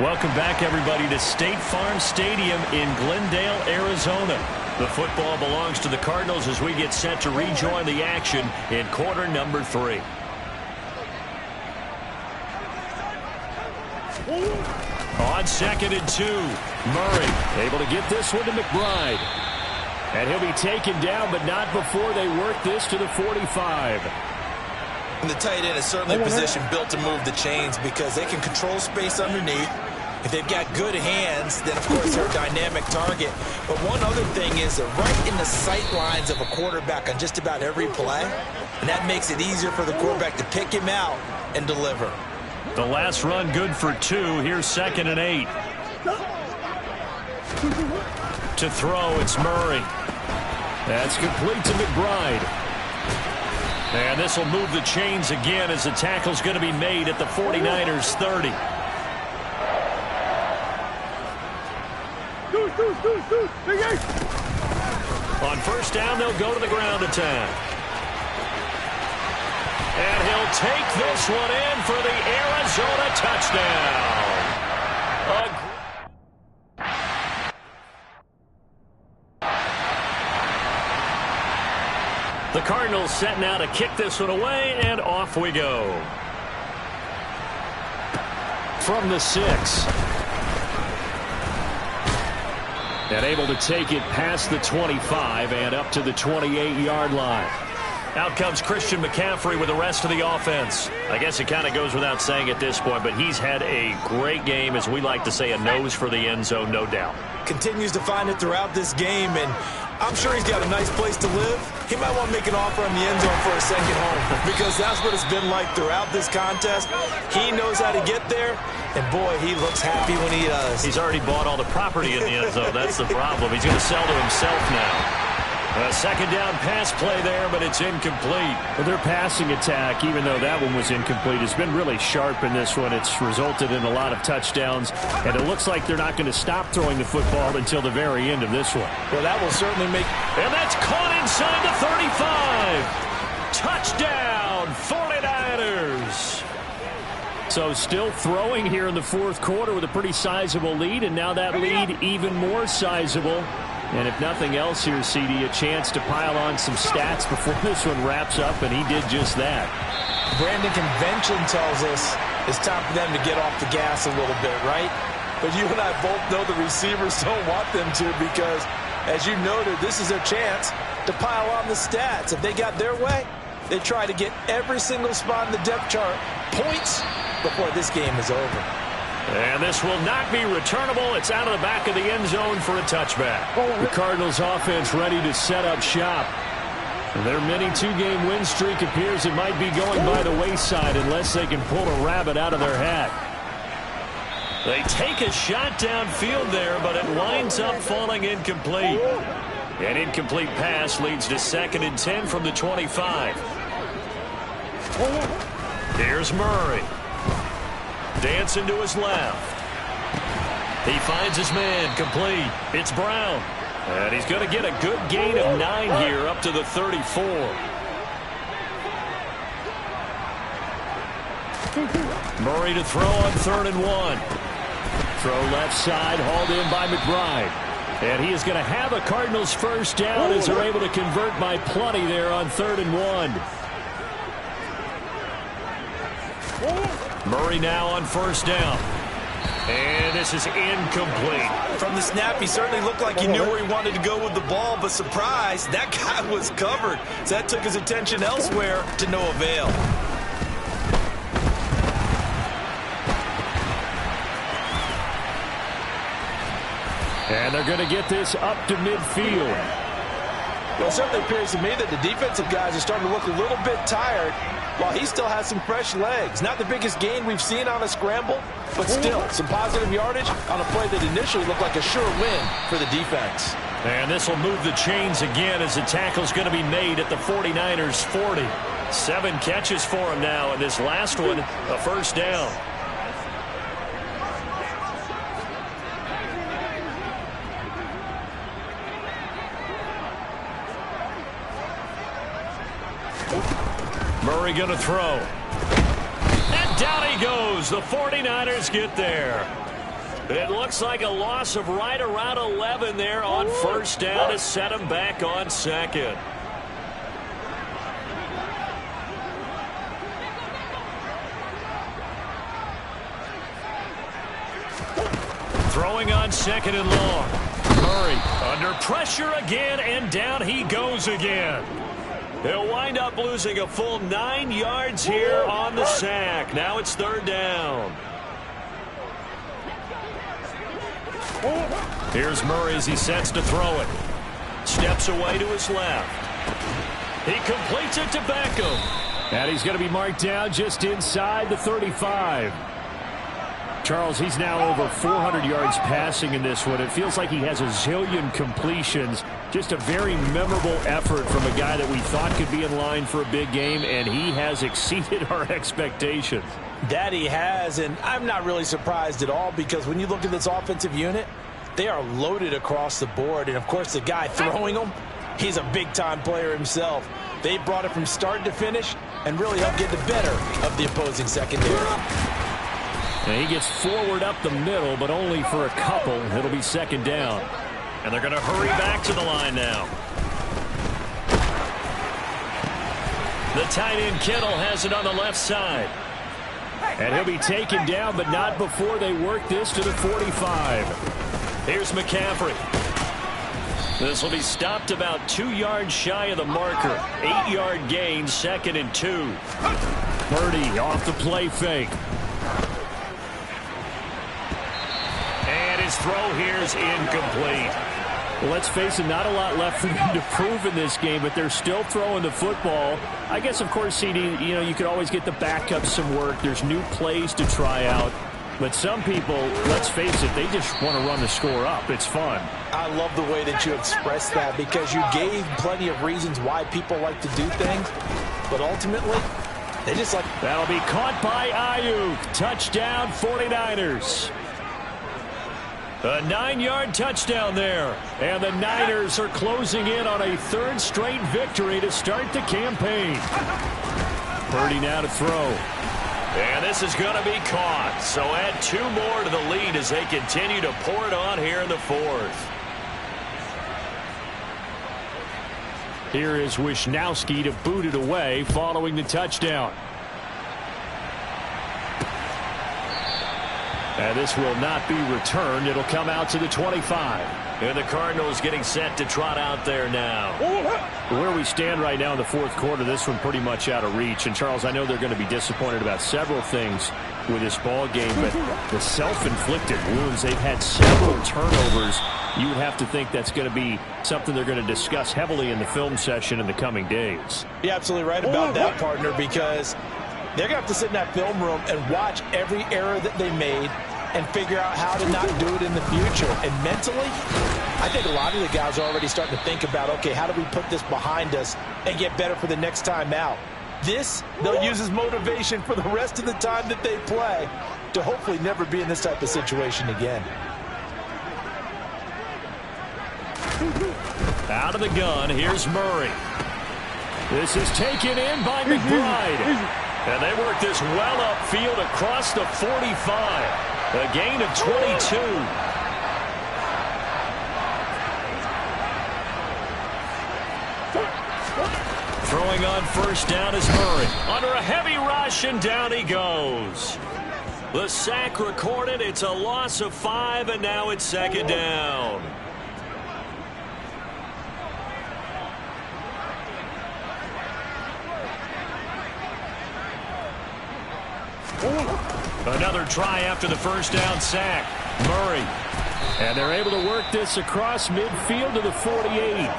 Welcome back, everybody, to State Farm Stadium in Glendale, Arizona. The football belongs to the Cardinals as we get set to rejoin the action in quarter number 3. On 2nd and 2, Murray able to get this one to McBride. And he'll be taken down, but not before they work this to the 45. And the tight end is certainly a position built to move the chains because they can control space underneath. If they've got good hands, then, of course, they're a dynamic target. But one other thing is they're right in the sight lines of a quarterback on just about every play. And that makes it easier for the quarterback to pick him out and deliver. The last run good for 2. Here's 2nd and 8. To throw, it's Murray. That's complete to McBride. And this will move the chains again as the tackle's going to be made at the 49ers 30. On first down, they'll go to the ground attack. And he'll take this one in for the Arizona touchdown. The Cardinals set now to kick this one away, and off we go. From the 6. And able to take it past the 25 and up to the 28-yard line. Out comes Christian McCaffrey with the rest of the offense. I guess it kind of goes without saying at this point, but he's had a great game, as we like to say, a nose for the end zone, no doubt. Continues to find it throughout this game, and I'm sure he's got a nice place to live. He might want to make an offer on the end zone for a second home because that's what it's been like throughout this contest. He knows how to get there, and boy, he looks happy when he does. He's already bought all the property in the end zone. That's the problem. He's going to sell to himself now. A second down pass play there, but it's incomplete. Well, their passing attack, even though that one was incomplete, has been really sharp in this one. It's resulted in a lot of touchdowns, and it looks like they're not going to stop throwing the football until the very end of this one. Well, that will certainly make... And that's caught inside the 35. Touchdown, 49ers. So still throwing here in the fourth quarter with a pretty sizable lead, and now that lead even more sizable. And if nothing else here, CD, a chance to pile on some stats before this one wraps up, and he did just that. Brandon, convention tells us it's time for them to get off the gas a little bit, right? But you and I both know the receivers don't want them to because, as you noted, this is their chance to pile on the stats. If they got their way, they try to get every single spot in the depth chart points before this game is over. And this will not be returnable. It's out of the back of the end zone for a touchback. The Cardinals offense ready to set up shop. Their mini 2-game win streak appears it might be going by the wayside unless they can pull a rabbit out of their hat. They take a shot downfield there, but it winds up falling incomplete. An incomplete pass leads to 2nd and 10 from the 25. Here's Murray. Dancing to his left. He finds his man complete. It's Brown. And he's going to get a good gain of 9 here up to the 34. Murray to throw on 3rd and 1. Throw left side, hauled in by McBride. And he is going to have a Cardinals first down as they're able to convert by plenty there on 3rd and 1. Murray now on first down. And this is incomplete. From the snap, he certainly looked like he knew where he wanted to go with the ball, but surprise, that guy was covered. So that took his attention elsewhere to no avail. And they're going to get this up to midfield. Well, it certainly appears to me that the defensive guys are starting to look a little bit tired while he still has some fresh legs. Not the biggest gain we've seen on a scramble, but still some positive yardage on a play that initially looked like a sure win for the defense. And this will move the chains again as the tackle's going to be made at the 49ers 40. 7 catches for him now, and this last one, a first down. Murray going to throw. And down he goes. The 49ers get there. It looks like a loss of right around 11 there on first down to set him back on second. Throwing on second and long. Murray under pressure again, and down he goes again. He'll wind up losing a full 9 yards here on the sack. Now it's third down. Here's Murray as he sets to throw it. Steps away to his left. He completes it to Beckham. And he's going to be marked down just inside the 35. Charles, he's now over 400 yards passing in this one. It feels like he has a zillion completions. Just a very memorable effort from a guy that we thought could be in line for a big game, and he has exceeded our expectations. That he has, and I'm not really surprised at all, because when you look at this offensive unit, they are loaded across the board. And, of course, the guy throwing them, he's a big-time player himself. They brought it from start to finish and really helped get the better of the opposing secondary. And he gets forward up the middle, but only for a couple. It'll be second down. And they're going to hurry back to the line now. The tight end Kittle has it on the left side. And he'll be taken down, but not before they work this to the 45. Here's McCaffrey. This will be stopped about 2 yards shy of the marker. 8-yard gain, second and 2. Purdy off the play fake. And his throw here is incomplete. Well, let's face it, not a lot left for them to prove in this game, but they're still throwing the football. I guess, of course, CD, you could always get the backups some work. There's new plays to try out. But some people, let's face it, they just want to run the score up. It's fun. I love the way that you expressed that, because you gave plenty of reasons why people like to do things. But ultimately, they just like... That'll be caught by Ayuk. Touchdown, 49ers. A 9-yard touchdown there. And the Niners are closing in on a third straight victory to start the campaign. Purdy now to throw. And this is going to be caught. So add 2 more to the lead as they continue to pour it on here in the fourth. Here is Wisnowski to boot it away following the touchdown. And this will not be returned. It'll come out to the 25. And the Cardinals getting set to trot out there now. Where we stand right now in the fourth quarter, this one pretty much out of reach. And, Charles, I know they're going to be disappointed about several things with this ball game, but the self-inflicted wounds, they've had several turnovers. You would have to think that's going to be something they're going to discuss heavily in the film session in the coming days. You're absolutely right about that, partner, because they're going to have to sit in that film room and watch every error that they made and figure out how to not do it in the future. And mentally, I think a lot of the guys are already starting to think about, okay, how do we put this behind us and get better for the next time out? This, they'll use as motivation for the rest of the time that they play to hopefully never be in this type of situation again. Out of the gun, here's Murray. This is taken in by McBride. And they work this well upfield across the 45. A gain of 22. Throwing on first down is Murray. Under a heavy rush, and down he goes. The sack recorded. It's a loss of 5, and now it's second down. Another try after the first down sack. Murray. And they're able to work this across midfield to the 48.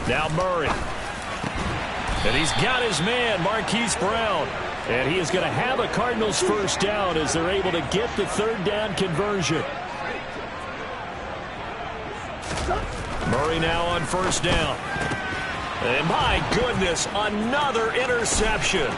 Now Murray. And he's got his man, Marquise Brown. And he is going to have a Cardinals first down as they're able to get the third down conversion. Murray now on first down. And my goodness, another interception.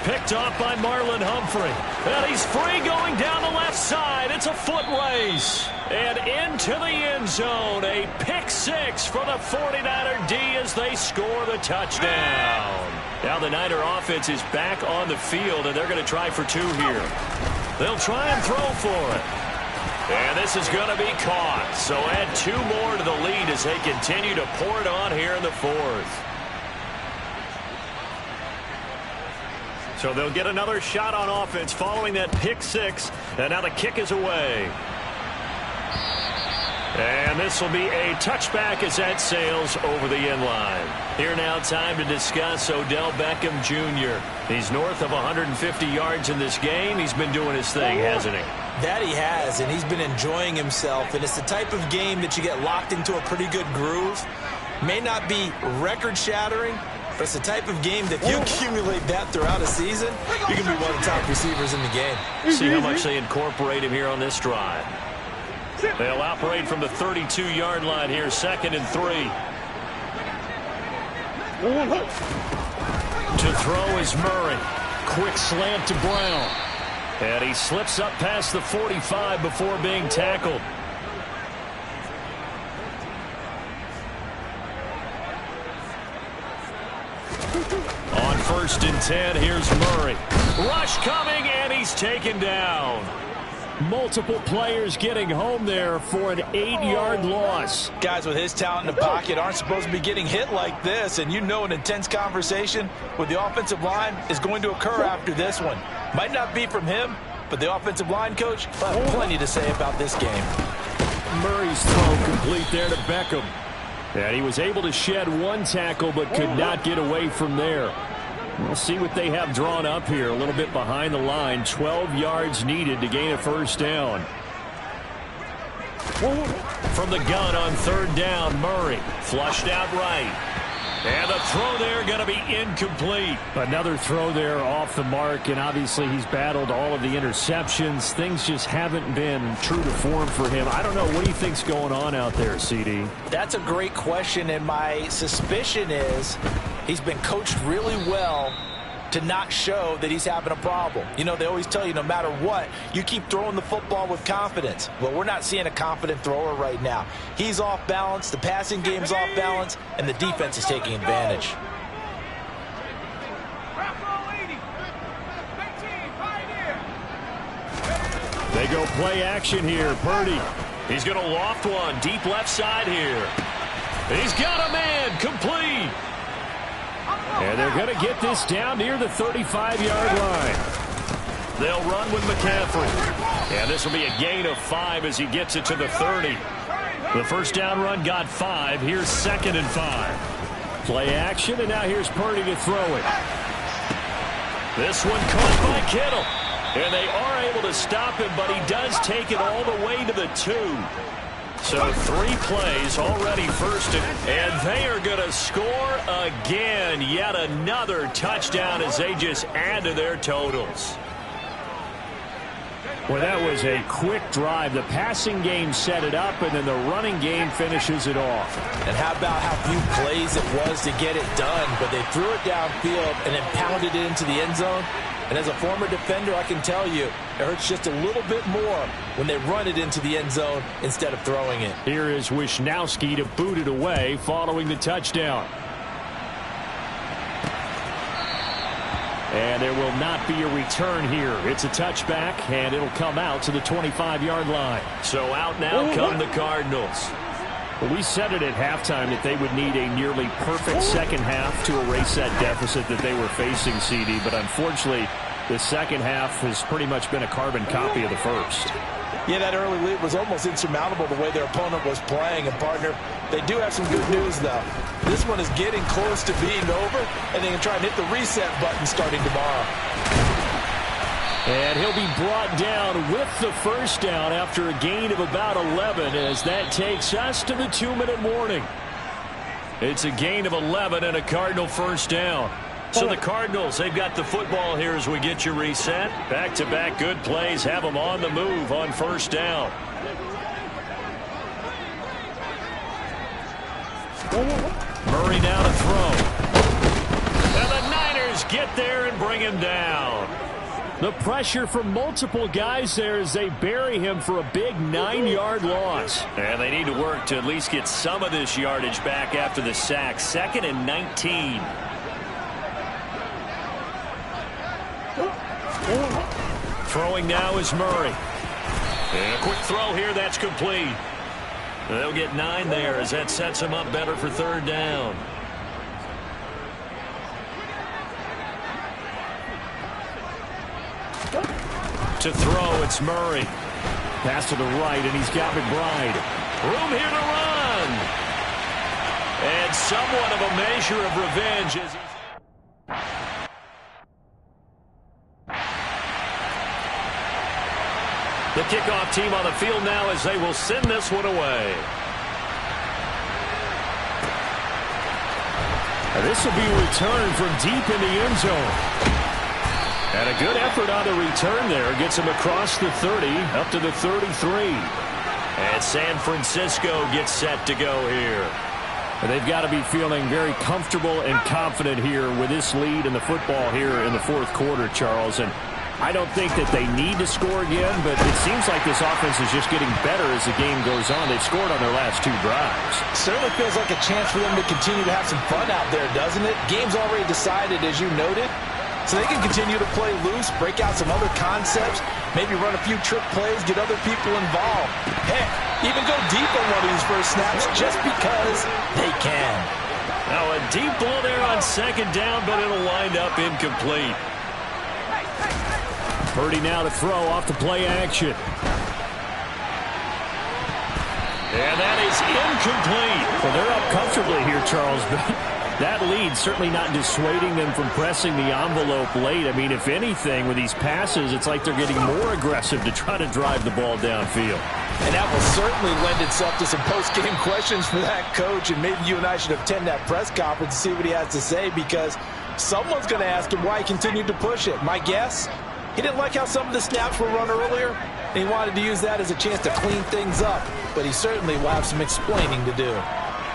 Picked off by Marlon Humphrey. And he's free going down the left side. It's a foot race. And into the end zone. A pick 6 for the 49er D as throws. They score the touchdown. Now the Niner offense is back on the field, and they're going to try for 2 here. They'll try and throw for it. And this is going to be caught. So add 2 more to the lead as they continue to pour it on here in the 4th. So they'll get another shot on offense following that pick 6. And now the kick is away. And this will be a touchback as that sails over the end line. Here now, time to discuss Odell Beckham Jr. He's north of 150 yards in this game. He's been doing his thing, hasn't he? That he has, and he's been enjoying himself. And it's the type of game that you get locked into a pretty good groove. May not be record-shattering, but it's the type of game that if you accumulate that throughout a season, you can be one of the top receivers in the game. See how much they incorporate him here on this drive. They'll operate from the 32-yard line here, 2nd and 3. To throw is Murray. Quick slant to Brown. And he slips up past the 45 before being tackled. On 1st and 10, here's Murray. Rush coming, and he's taken down. Multiple players getting home there for an 8-yard loss. Guys with his talent in the pocket aren't supposed to be getting hit like this, and you know an intense conversation with the offensive line is going to occur after this one. Might not be from him, but the offensive line coach will have plenty to say about this game. Murray's throw complete there to Beckham. And he was able to shed 1 tackle but could not get away from there. We'll see what they have drawn up here. A little bit behind the line. 12 yards needed to gain a 1st down. From the gun on 3rd down, Murray flushed out right. And the throw there going to be incomplete. Another throw there off the mark, and obviously he's battled all of the interceptions. Things just haven't been true to form for him. I don't know. What do you think's going on out there, CD? That's a great question, and my suspicion is he's been coached really well to not show that he's having a problem. You know, they always tell you no matter what, you keep throwing the football with confidence. Well, we're not seeing a confident thrower right now. He's off balance, the passing game's off balance, and the defense is taking advantage. They go play action here. Purdy. He's going to loft one deep left side here. He's got a man complete. And they're going to get this down near the 35-yard line. They'll run with McCaffrey. And this will be a gain of 5 as he gets it to the 30. The 1st down run got 5. Here's 2nd and 5. Play action, and now here's Purdy to throw it. This one caught by Kittle. And they are able to stop him, but he does take it all the way to the 2. So 3 plays already 1st, and they are going to score again. Yet another touchdown as they just add to their totals. Well, that was a quick drive. The passing game set it up, and then the running game finishes it off. And how about how few plays it was to get it done, but they threw it downfield and then pounded it into the end zone. And as a former defender, I can tell you, it hurts just a little bit more when they run it into the end zone instead of throwing it. Here is Wisnowski to boot it away following the touchdown. And there will not be a return here. It's a touchback, and it'll come out to the 25-yard line. So out now come the Cardinals. Well, we said it at halftime that they would need a nearly perfect second half to erase that deficit that they were facing, CD. But unfortunately, the second half has pretty much been a carbon copy of the first. Yeah, that early lead was almost insurmountable the way their opponent was playing. And, partner, they do have some good news, though. This one is getting close to being over, and they can try and hit the reset button starting tomorrow. And he'll be brought down with the 1st down after a gain of about 11 as that takes us to the 2-minute warning. It's a gain of 11 and a Cardinal 1st down. So the Cardinals, they've got the football here as we get you reset. Back-to-back good plays have them on the move on 1st down. Murray now to throw. And the Niners get there and bring him down. The pressure from multiple guys there as they bury him for a big 9-yard loss. And they need to work to at least get some of this yardage back after the sack. 2nd and 19. Throwing now is Murray. And a quick throw here, that's complete. They'll get 9 there as that sets them up better for 3rd down. To throw, it's Murray. Pass to the right, and he's got McBride. Room here to run. And somewhat of a measure of revenge as he's... The kickoff team on the field now as they will send this one away. This will be returned from deep in the end zone. And a good effort on the return there. Gets him across the 30, up to the 33. And San Francisco gets set to go here. And they've got to be feeling very comfortable and confident here with this lead in the football here in the 4th quarter, Charles. And I don't think that they need to score again, but it seems like this offense is just getting better as the game goes on. They've scored on their last 2 drives. Certainly feels like a chance for them to continue to have some fun out there, doesn't it? Game's already decided, as you noted. So they can continue to play loose, break out some other concepts, maybe run a few trick plays, get other people involved. Heck, even go deep on one of these first snaps just because they can. Now a deep ball there on 2nd down, but it'll wind up incomplete. Purdy now to throw off the play action. And that is incomplete. Well, they're up comfortably here, Charles, but that lead certainly not dissuading them from pressing the envelope late. I mean, if anything, with these passes, it's like they're getting more aggressive to try to drive the ball downfield. And that will certainly lend itself to some post-game questions for that coach, and maybe you and I should attend that press conference and see what he has to say, because someone's going to ask him why he continued to push it. My guess, he didn't like how some of the snaps were run earlier, and he wanted to use that as a chance to clean things up. But he certainly will have some explaining to do.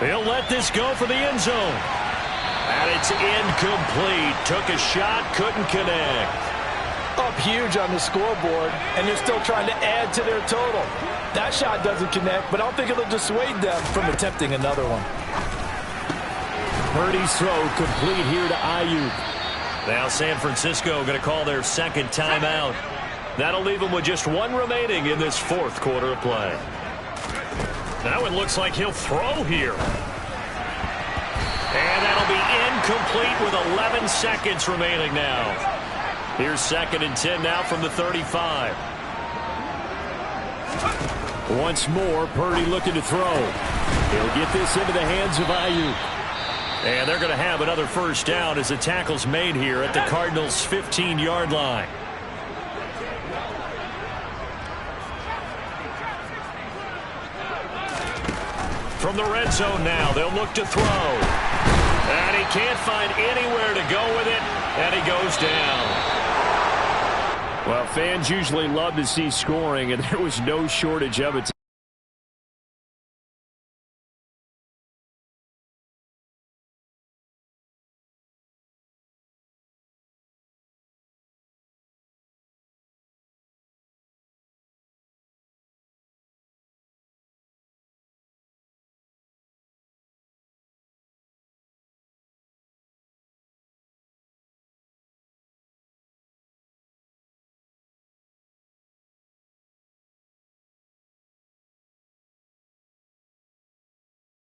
He'll let this go for the end zone. And it's incomplete. Took a shot, couldn't connect. Up huge on the scoreboard, and they're still trying to add to their total. That shot doesn't connect, but I don't think it'll dissuade them from attempting another one. Purdy's throw complete here to Ayuk. Now San Francisco going to call their 2nd timeout. That'll leave them with just 1 remaining in this 4th quarter of play. Now it looks like he'll throw here. And that'll be incomplete with 11 seconds remaining now. Here's 2nd and 10 now from the 35. Once more, Purdy looking to throw. He'll get this into the hands of Ayuk. And they're going to have another 1st down as the tackle's made here at the Cardinals' 15-yard line. From the red zone now, they'll look to throw. And he can't find anywhere to go with it, and he goes down. Well, fans usually love to see scoring, and there was no shortage of it.